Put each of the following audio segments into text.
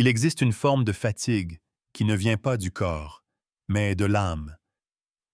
Il existe une forme de fatigue qui ne vient pas du corps, mais de l'âme,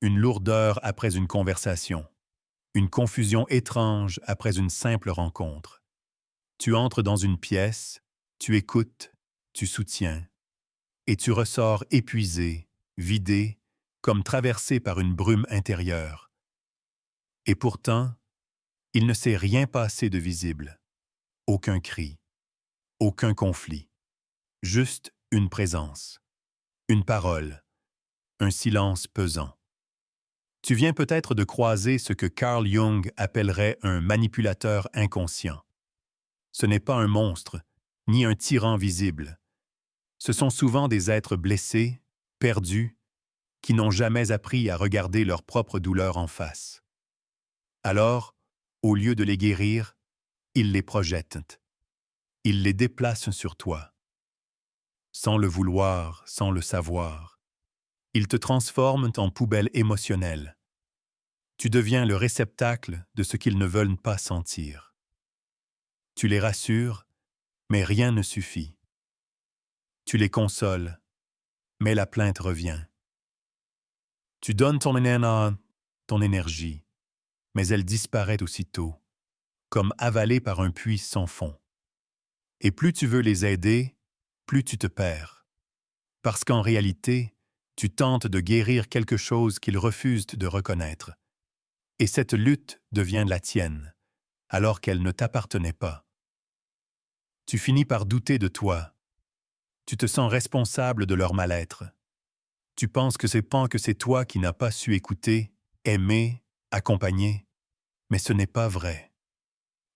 une lourdeur après une conversation, une confusion étrange après une simple rencontre. Tu entres dans une pièce, tu écoutes, tu soutiens, et tu ressors épuisé, vidé, comme traversé par une brume intérieure. Et pourtant, il ne s'est rien passé de visible, aucun cri, aucun conflit, juste une présence, une parole, un silence pesant. Tu viens peut-être de croiser ce que Carl Jung appellerait un manipulateur inconscient. Ce n'est pas un monstre, ni un tyran visible. Ce sont souvent des êtres blessés, perdus, qui n'ont jamais appris à regarder leur propre douleur en face. Alors, au lieu de les guérir, ils les projettent. Ils les déplacent sur toi. Sans le vouloir, sans le savoir. Ils te transforment en poubelle émotionnelle. Tu deviens le réceptacle de ce qu'ils ne veulent pas sentir. Tu les rassures, mais rien ne suffit. Tu les consoles, mais la plainte revient. Tu donnes ton énergie, mais elle disparaît aussitôt, comme avalée par un puits sans fond. Et plus tu veux les aider, plus tu te perds. Parce qu'en réalité, tu tentes de guérir quelque chose qu'ils refusent de reconnaître. Et cette lutte devient la tienne, alors qu'elle ne t'appartenait pas. Tu finis par douter de toi. Tu te sens responsable de leur mal-être. Tu penses que c'est toi qui n'as pas su écouter, aimer, accompagner. Mais ce n'est pas vrai.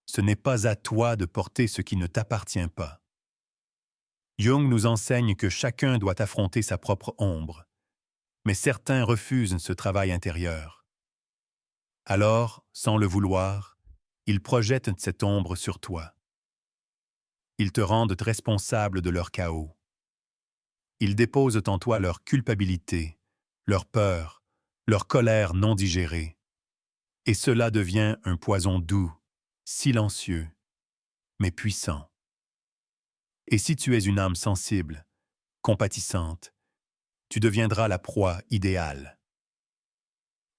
Ce n'est pas à toi de porter ce qui ne t'appartient pas. Jung nous enseigne que chacun doit affronter sa propre ombre, mais certains refusent ce travail intérieur. Alors, sans le vouloir, ils projettent cette ombre sur toi. Ils te rendent responsable de leur chaos. Ils déposent en toi leur culpabilité, leur peur, leur colère non digérée. Et cela devient un poison doux, silencieux, mais puissant. Et si tu es une âme sensible, compatissante, tu deviendras la proie idéale.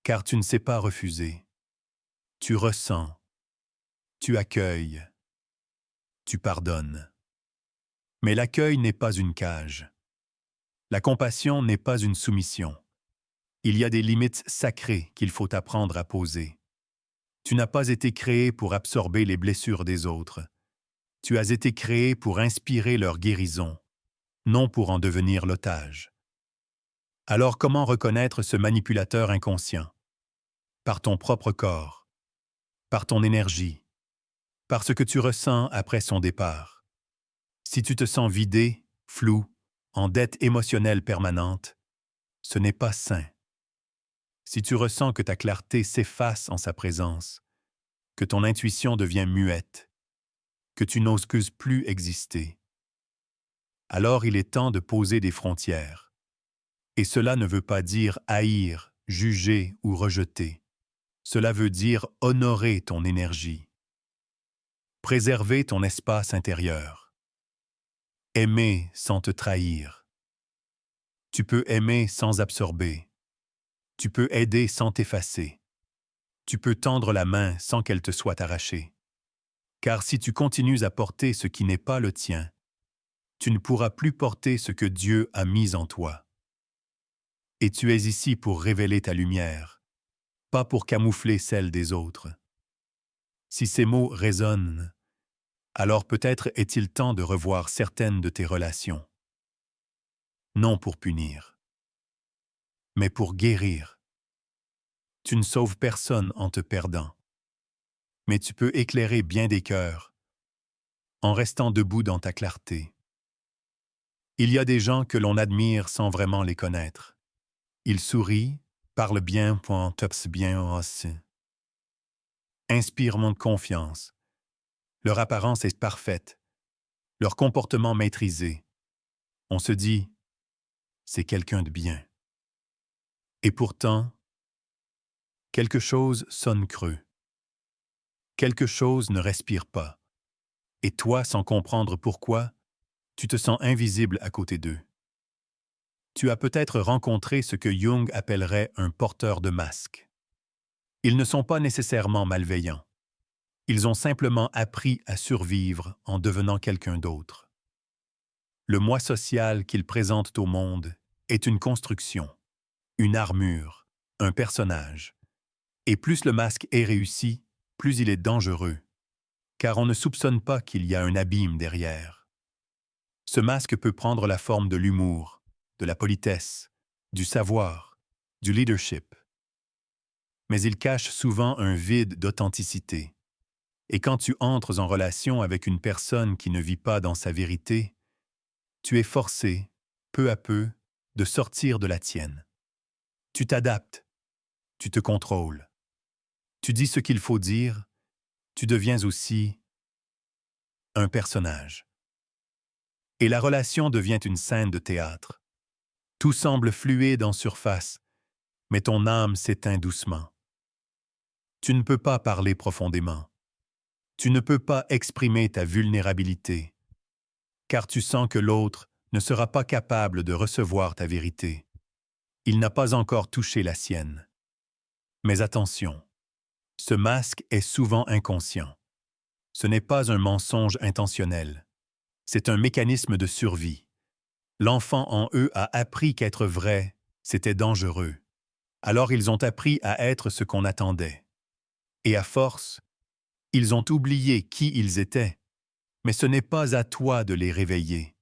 Car tu ne sais pas refuser. Tu ressens, tu accueilles, tu pardonnes. Mais l'accueil n'est pas une cage. La compassion n'est pas une soumission. Il y a des limites sacrées qu'il faut apprendre à poser. Tu n'as pas été créé pour absorber les blessures des autres. Tu as été créé pour inspirer leur guérison, non pour en devenir l'otage. Alors comment reconnaître ce manipulateur inconscient? Par ton propre corps, par ton énergie, par ce que tu ressens après son départ. Si tu te sens vidé, flou, en dette émotionnelle permanente, ce n'est pas sain. Si tu ressens que ta clarté s'efface en sa présence, que ton intuition devient muette, que tu n'oses plus exister, alors il est temps de poser des frontières. Et cela ne veut pas dire haïr, juger ou rejeter. Cela veut dire honorer ton énergie, préserver ton espace intérieur, aimer sans te trahir. Tu peux aimer sans absorber. Tu peux aider sans t'effacer. Tu peux tendre la main sans qu'elle te soit arrachée. Car si tu continues à porter ce qui n'est pas le tien, tu ne pourras plus porter ce que Dieu a mis en toi. Et tu es ici pour révéler ta lumière, pas pour camoufler celle des autres. Si ces mots résonnent, alors peut-être est-il temps de revoir certaines de tes relations. Non pour punir, mais pour guérir. Tu ne sauves personne en te perdant, mais tu peux éclairer bien des cœurs en restant debout dans ta clarté. Il y a des gens que l'on admire sans vraiment les connaître. Ils sourient, parlent bien, tops bien aussi. Inspirent mon confiance. Leur apparence est parfaite, leur comportement maîtrisé. On se dit, c'est quelqu'un de bien. Et pourtant, quelque chose sonne creux. Quelque chose ne respire pas. Et toi, sans comprendre pourquoi, Tu te sens invisible à côté d'eux. Tu as peut-être rencontré ce que Jung appellerait un porteur de masque. Ils ne sont pas nécessairement malveillants. Ils ont simplement appris à survivre en devenant quelqu'un d'autre. Le moi social qu'ils présentent au monde est une construction, une armure, un personnage. Et plus le masque est réussi, plus il est dangereux, car on ne soupçonne pas qu'il y a un abîme derrière. Ce masque peut prendre la forme de l'humour, de la politesse, du savoir, du leadership. Mais il cache souvent un vide d'authenticité. Et quand tu entres en relation avec une personne qui ne vit pas dans sa vérité, tu es forcé, peu à peu, de sortir de la tienne. Tu t'adaptes, tu te contrôles. Tu dis ce qu'il faut dire, tu deviens aussi un personnage. Et la relation devient une scène de théâtre. Tout semble fluide en surface, mais ton âme s'éteint doucement. Tu ne peux pas parler profondément. Tu ne peux pas exprimer ta vulnérabilité, car tu sens que l'autre ne sera pas capable de recevoir ta vérité. Il n'a pas encore touché la sienne. Mais attention, ce masque est souvent inconscient. Ce n'est pas un mensonge intentionnel. C'est un mécanisme de survie. L'enfant en eux a appris qu'être vrai, c'était dangereux. Alors ils ont appris à être ce qu'on attendait. Et à force, ils ont oublié qui ils étaient. Mais ce n'est pas à toi de les réveiller.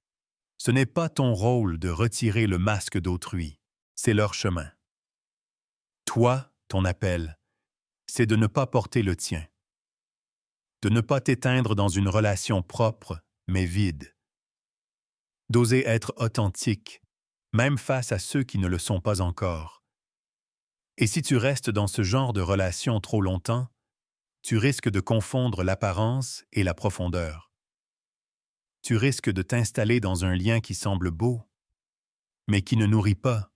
Ce n'est pas ton rôle de retirer le masque d'autrui. C'est leur chemin. Toi, ton appel, c'est de ne pas porter le tien. De ne pas t'éteindre dans une relation propre, mais vide. D'oser être authentique, même face à ceux qui ne le sont pas encore. Et si tu restes dans ce genre de relation trop longtemps, tu risques de confondre l'apparence et la profondeur. Tu risques de t'installer dans un lien qui semble beau, mais qui ne nourrit pas.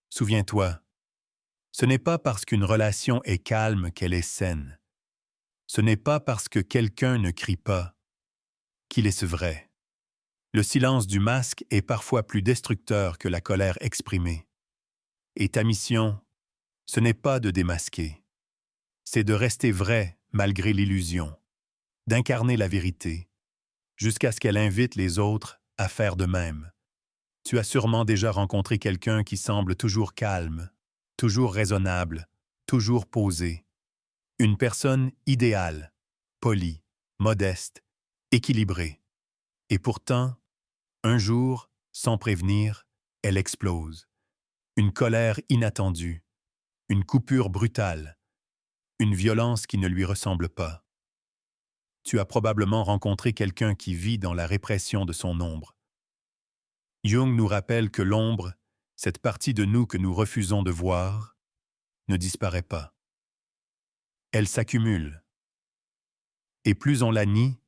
Souviens-toi, ce n'est pas parce qu'une relation est calme qu'elle est saine. Ce n'est pas parce que quelqu'un ne crie pas qu'il est vrai. Le silence du masque est parfois plus destructeur que la colère exprimée. Et ta mission, ce n'est pas de démasquer. C'est de rester vrai malgré l'illusion, d'incarner la vérité, jusqu'à ce qu'elle invite les autres à faire de même. Tu as sûrement déjà rencontré quelqu'un qui semble toujours calme, toujours raisonnable, toujours posé. Une personne idéale, polie, modeste, équilibrée. Et pourtant, un jour, sans prévenir, elle explose. Une colère inattendue, une coupure brutale, une violence qui ne lui ressemble pas. Tu as probablement rencontré quelqu'un qui vit dans la répression de son ombre. Jung nous rappelle que l'ombre, cette partie de nous que nous refusons de voir, ne disparaît pas. Elle s'accumule. Et plus on la nie,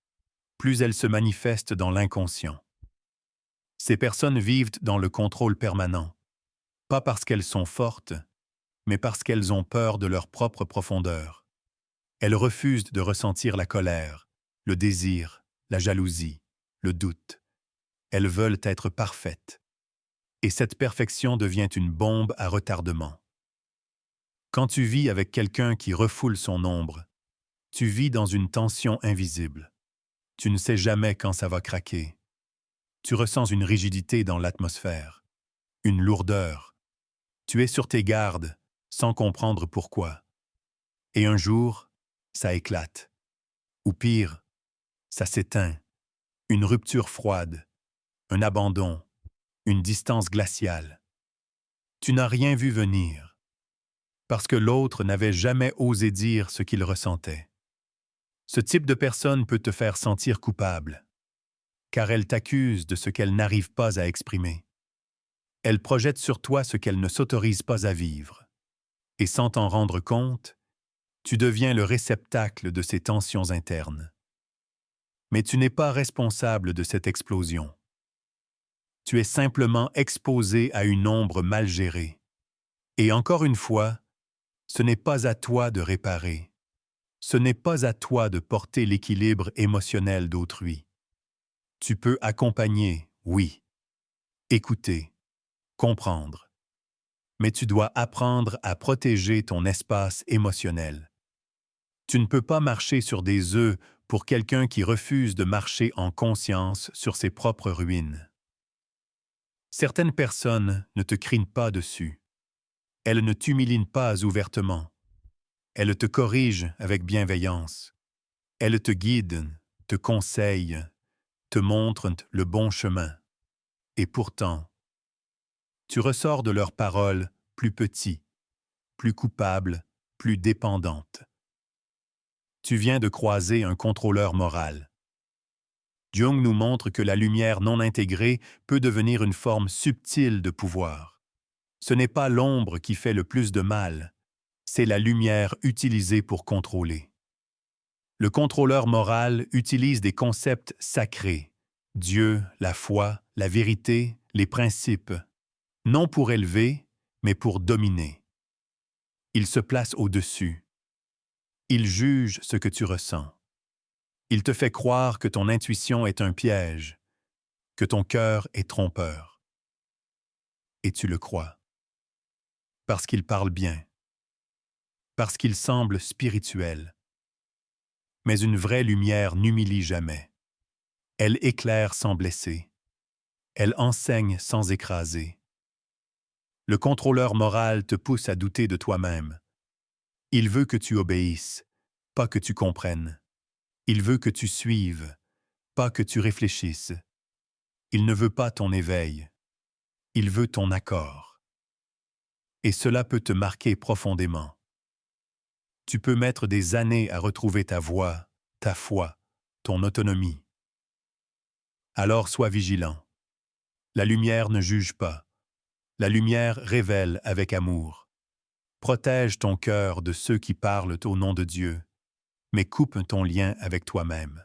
plus elle se manifeste dans l'inconscient. Ces personnes vivent dans le contrôle permanent, pas parce qu'elles sont fortes, mais parce qu'elles ont peur de leur propre profondeur. Elles refusent de ressentir la colère, le désir, la jalousie, le doute. Elles veulent être parfaites. Et cette perfection devient une bombe à retardement. Quand tu vis avec quelqu'un qui refoule son ombre, tu vis dans une tension invisible. Tu ne sais jamais quand ça va craquer. Tu ressens une rigidité dans l'atmosphère, une lourdeur. Tu es sur tes gardes, sans comprendre pourquoi. Et un jour, ça éclate. Ou pire, ça s'éteint. Une rupture froide, un abandon, une distance glaciale. Tu n'as rien vu venir, parce que l'autre n'avait jamais osé dire ce qu'il ressentait. Ce type de personne peut te faire sentir coupable, car elle t'accuse de ce qu'elle n'arrive pas à exprimer. Elle projette sur toi ce qu'elle ne s'autorise pas à vivre. Et sans t'en rendre compte, tu deviens le réceptacle de ces tensions internes. Mais tu n'es pas responsable de cette explosion. Tu es simplement exposé à une ombre mal gérée. Et encore une fois, ce n'est pas à toi de réparer. Ce n'est pas à toi de porter l'équilibre émotionnel d'autrui. Tu peux accompagner, oui, écouter, comprendre, mais tu dois apprendre à protéger ton espace émotionnel. Tu ne peux pas marcher sur des œufs pour quelqu'un qui refuse de marcher en conscience sur ses propres ruines. Certaines personnes ne te crient pas dessus. Elles ne t'humilient pas ouvertement. Elles te corrigent avec bienveillance. Elles te guident, te conseillent, te montrent le bon chemin. Et pourtant, tu ressors de leurs paroles plus petit, plus coupable, plus dépendante. Tu viens de croiser un contrôleur moral. Jung nous montre que la lumière non intégrée peut devenir une forme subtile de pouvoir. Ce n'est pas l'ombre qui fait le plus de mal, c'est la lumière utilisée pour contrôler. Le contrôleur moral utilise des concepts sacrés, Dieu, la foi, la vérité, les principes, non pour élever, mais pour dominer. Il se place au-dessus. Il juge ce que tu ressens. Il te fait croire que ton intuition est un piège, que ton cœur est trompeur. Et tu le crois. Parce qu'il parle bien. Parce qu'il semble spirituel. Mais une vraie lumière n'humilie jamais. Elle éclaire sans blesser. Elle enseigne sans écraser. Le contrôleur moral te pousse à douter de toi-même. Il veut que tu obéisses, pas que tu comprennes. Il veut que tu suives, pas que tu réfléchisses. Il ne veut pas ton éveil. Il veut ton accord. Et cela peut te marquer profondément. Tu peux mettre des années à retrouver ta voix, ta foi, ton autonomie. Alors sois vigilant. La lumière ne juge pas. La lumière révèle avec amour. Protège ton cœur de ceux qui parlent au nom de Dieu, mais coupe ton lien avec toi-même.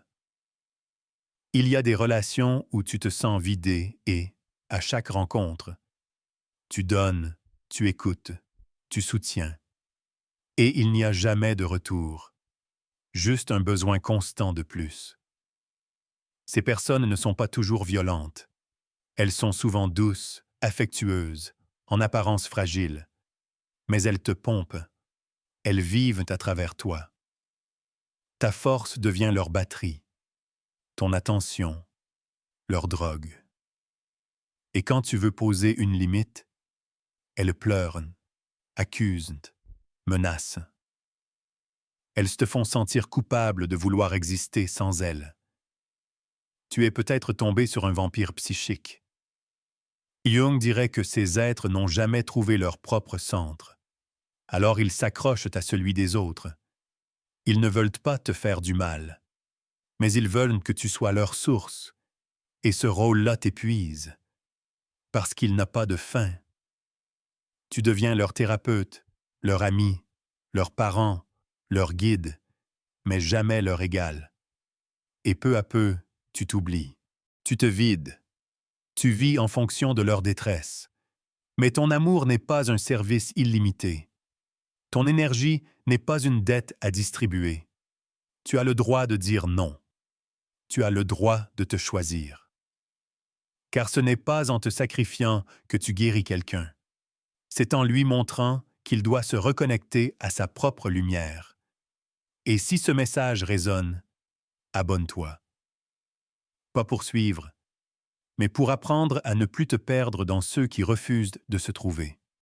Il y a des relations où tu te sens vidé et, à chaque rencontre, tu donnes, tu écoutes, tu soutiens. Et il n'y a jamais de retour, juste un besoin constant de plus. Ces personnes ne sont pas toujours violentes. Elles sont souvent douces, affectueuses, en apparence fragiles, mais elles te pompent. Elles vivent à travers toi. Ta force devient leur batterie, ton attention, leur drogue. Et quand tu veux poser une limite, elles pleurent, accusent, menacent. Elles te font sentir coupable de vouloir exister sans elles. Tu es peut-être tombé sur un vampire psychique. Jung dirait que ces êtres n'ont jamais trouvé leur propre centre. Alors ils s'accrochent à celui des autres. Ils ne veulent pas te faire du mal, mais ils veulent que tu sois leur source. Et ce rôle-là t'épuise, parce qu'il n'a pas de fin. Tu deviens leur thérapeute, leur ami, leur parent, leur guide, mais jamais leur égal. Et peu à peu, tu t'oublies. Tu te vides. Tu vis en fonction de leur détresse. Mais ton amour n'est pas un service illimité. Ton énergie n'est pas une dette à distribuer. Tu as le droit de dire non. Tu as le droit de te choisir. Car ce n'est pas en te sacrifiant que tu guéris quelqu'un. C'est en lui montrant qu'il doit se reconnecter à sa propre lumière. Et si ce message résonne, abonne-toi. Pas pour suivre, mais pour apprendre à ne plus te perdre dans ceux qui refusent de se trouver.